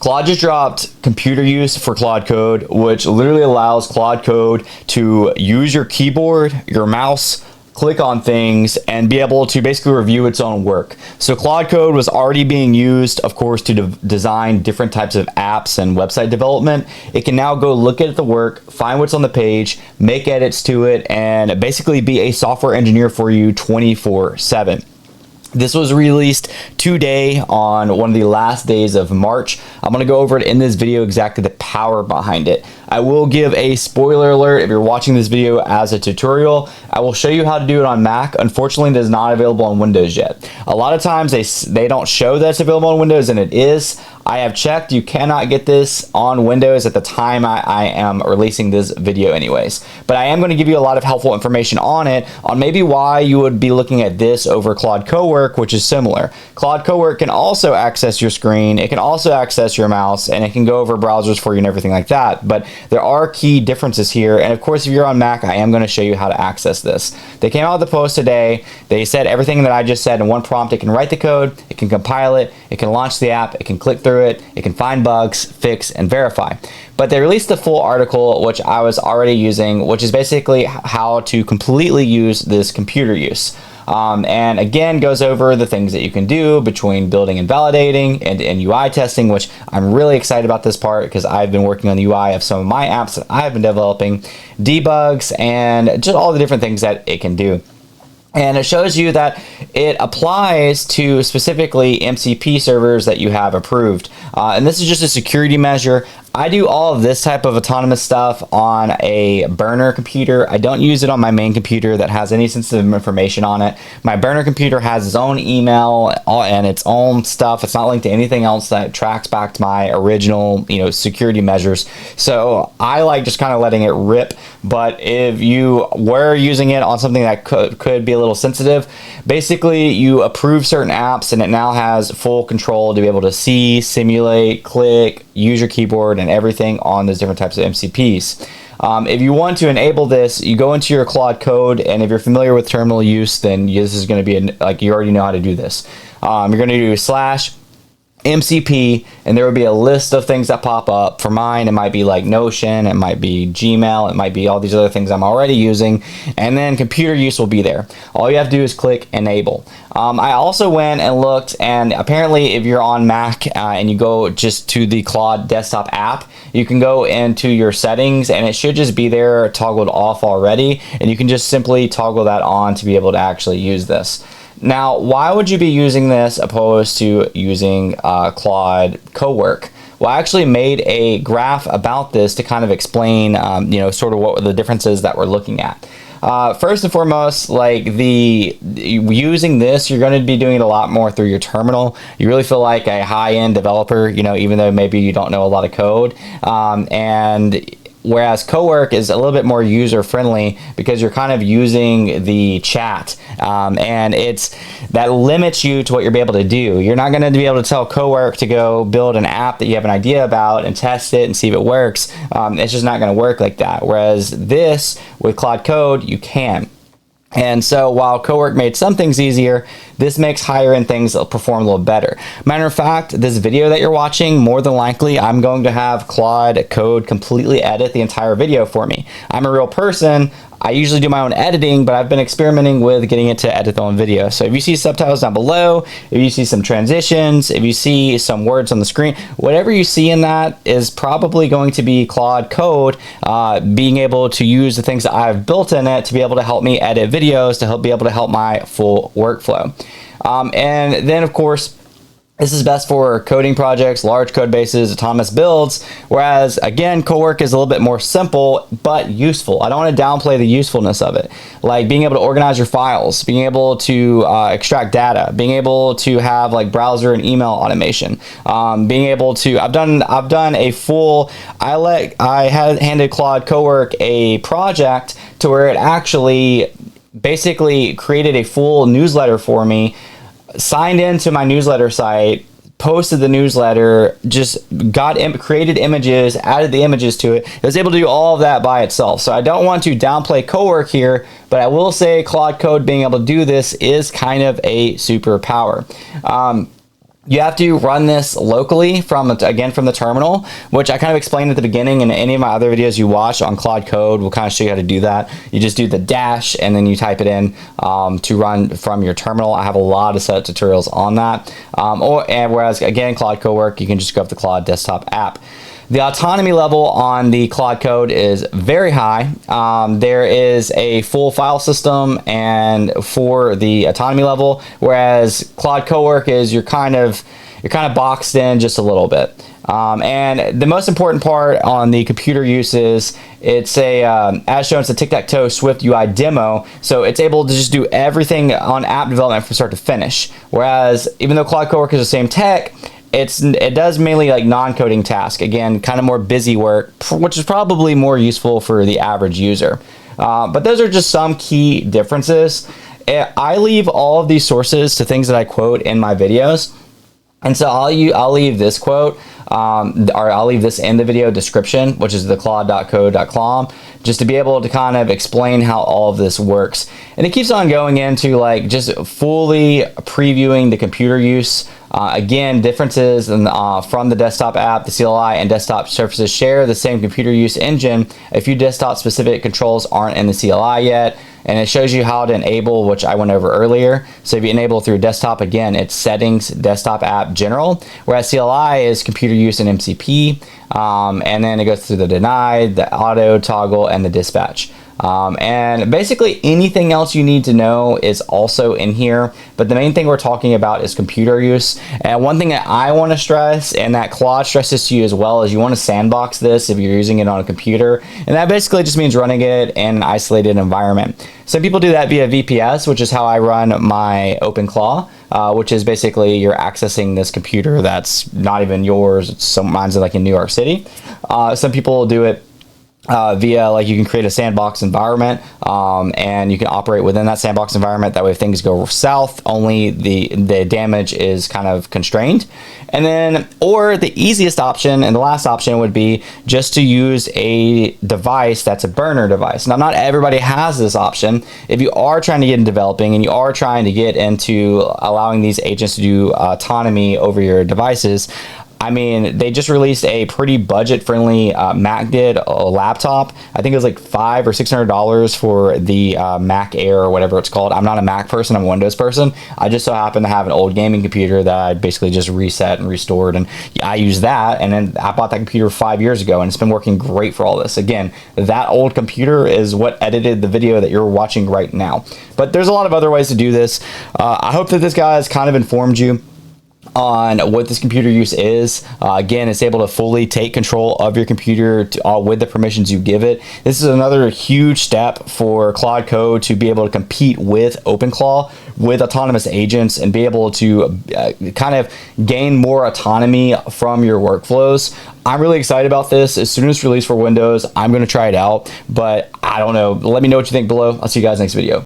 Claude just dropped computer use for Claude Code, which literally allows Claude Code to use your keyboard, your mouse, click on things, and be able to basically review its own work. So Claude Code was already being used, of course, to design different types of apps and website development. It can now go look at the work, find what's on the page, make edits to it, and basically be a software engineer for you 24/7. This was released today on one of the last days of March. I'm going to go over it in this video, exactly the power behind it. I will give a spoiler alert if you're watching this video as a tutorial. I will show you how to do it on Mac. Unfortunately, it is not available on Windows yet. A lot of times they don't show that it's available on Windows, and it is. I have checked. You cannot get this on Windows at the time I am releasing this video anyways. But I am going to give you a lot of helpful information on it, on maybe why you would be looking at this over Claude Cowork, which is similar. Claude Cowork can also access your screen, it can also access your mouse, and it can go over browsers for you and everything like that. But there are key differences here, and of course if you're on Mac, I am going to show you how to access this. They came out with the post today. They said everything that I just said in one prompt. It can write the code, it can compile it, it can launch the app, it can click through it, it can find bugs, fix, and verify. But they released the full article, which I was already using, which is basically how to completely use this computer use. And again, goes over the things that you can do between building and validating and UI testing, which I'm really excited about this part because I've been working on the UI of some of my apps that I've been developing, debugs, and just all the different things that it can do. And it shows you that it applies to specifically MCP servers that you have approved. And this is just a security measure. I do all of this type of autonomous stuff on a burner computer. I don't use it on my main computer that has any sensitive information on it. My burner computer has its own email and its own stuff. It's not linked to anything else that tracks back to my original, security measures. So I like just kind of letting it rip. But if you were using it on something that could be a little sensitive, basically you approve certain apps and it now has full control to be able to see, simulate, click, use your keyboard, and everything on those different types of MCPs. If you want to enable this, you go into your Claude Code, and if you're familiar with terminal use, then this is going to be like you already know how to do this. You're going to do /MCP, and there will be a list of things that pop up. For mine, it might be like Notion, it might be Gmail, it might be all these other things I'm already using, and then computer use will be there. All you have to do is click enable. I also went and looked, and apparently if you're on Mac and you go just to the Claude desktop app, you can go into your settings and it should just be there toggled off already, and you can just simply toggle that on to be able to actually use this. Now, why would you be using this opposed to using Claude Cowork? Well, I actually made a graph about this to kind of explain, sort of what were the differences that we're looking at. First and foremost, like using this, you're going to be doing it a lot more through your terminal. You really feel like a high-end developer, even though maybe you don't know a lot of code. And whereas Cowork is a little bit more user-friendly because you're kind of using the chat, and that limits you to what you'll be able to do. You're not going to be able to tell Cowork to go build an app that you have an idea about and test it and see if it works. It's just not going to work like that. Whereas this, with Claude Code, you can. And so while Cowork made some things easier, this makes higher end things perform a little better. Matter of fact, this video that you're watching, more than likely, I'm going to have Claude Code completely edit the entire video for me. I'm a real person. I usually do my own editing, but I've been experimenting with getting it to edit their own video. So if you see subtitles down below, if you see some transitions, if you see some words on the screen, whatever you see in that is probably going to be Claude Code being able to use the things that I've built in it to be able to help me edit videos, to be able to help my full workflow. And then, of course, this is best for coding projects, large code bases, autonomous builds, whereas, again, Cowork is a little bit more simple, but useful. I don't want to downplay the usefulness of it, like being able to organize your files, being able to extract data, being able to have like browser and email automation, being able to, I've done a full, I had handed Claude Cowork a project to where it actually basically created a full newsletter for me, signed into my newsletter site, posted the newsletter, just created images, added the images to it. It was able to do all of that by itself. So I don't want to downplay Cowork here, but I will say Claude Code being able to do this is kind of a superpower. You have to run this locally from the terminal, which I kind of explained at the beginning. In any of my other videos you watch on Claude Code, we'll kind of show you how to do that. You just do the dash and then you type it in to run from your terminal. I have a lot of setup tutorials on that. Whereas again, Claude Cowork, you can just go up the Claude desktop app. The autonomy level on the Claude Code is very high. There is a full file system and for the autonomy level, whereas Claude Cowork is you're kind of boxed in just a little bit. And the most important part on the computer use is it's as shown, it's a tic-tac-toe Swift UI demo, so it's able to just do everything on app development from start to finish. Whereas even though Claude Cowork is the same tech, it does mainly like non-coding tasks. Again, kind of more busy work, which is probably more useful for the average user. But those are just some key differences. I leave all of these sources to things that I quote in my videos. And so I'll leave this quote, or I'll leave this in the video description, which is the claude.code.clom, just to be able to kind of explain how all of this works. And it keeps on going into like just fully previewing the computer use. Again, differences from the desktop app, the CLI and desktop surfaces share the same computer use engine. A few desktop specific controls aren't in the CLI yet. And it shows you how to enable, which I went over earlier. So if you enable through desktop, again, it's settings, desktop app, general, whereas CLI is computer use and MCP. And then it goes through the deny, the auto toggle, and the dispatch. And basically anything else you need to know is also in here, but the main thing we're talking about is computer use. And one thing that I want to stress, and that Claude stresses to you as well, is you want to sandbox this if you're using it on a computer, and that basically just means running it in an isolated environment. Some people do that via VPS, which is how I run my OpenClaw, which is basically you're accessing this computer that's not even yours. Mine's like in New York City. Some people do it via, like, you can create a sandbox environment and you can operate within that sandbox environment. That way if things go south, only the damage is kind of constrained. And then, or the easiest option and the last option would be just to use a device that's a burner device. Now, not everybody has this option. If you are trying to get into developing and you are trying to get into allowing these agents to do autonomy over your devices, I mean, they just released a pretty budget-friendly Mac laptop. I think it was like $500 or $600 for the Mac Air or whatever it's called. I'm not a Mac person, I'm a Windows person. I just so happen to have an old gaming computer that I basically just reset and restored, and I use that. And then I bought that computer 5 years ago, and it's been working great for all this. Again, that old computer is what edited the video that you're watching right now. But there's a lot of other ways to do this. I hope that this guy has kind of informed you on what this computer use is. Again, it's able to fully take control of your computer with the permissions you give it. This is another huge step for Claude Code to be able to compete with OpenClaw with autonomous agents and be able to kind of gain more autonomy from your workflows. I'm really excited about this. As soon as it's released for Windows, I'm going to try it out, but I don't know. Let me know what you think below. I'll see you guys next video.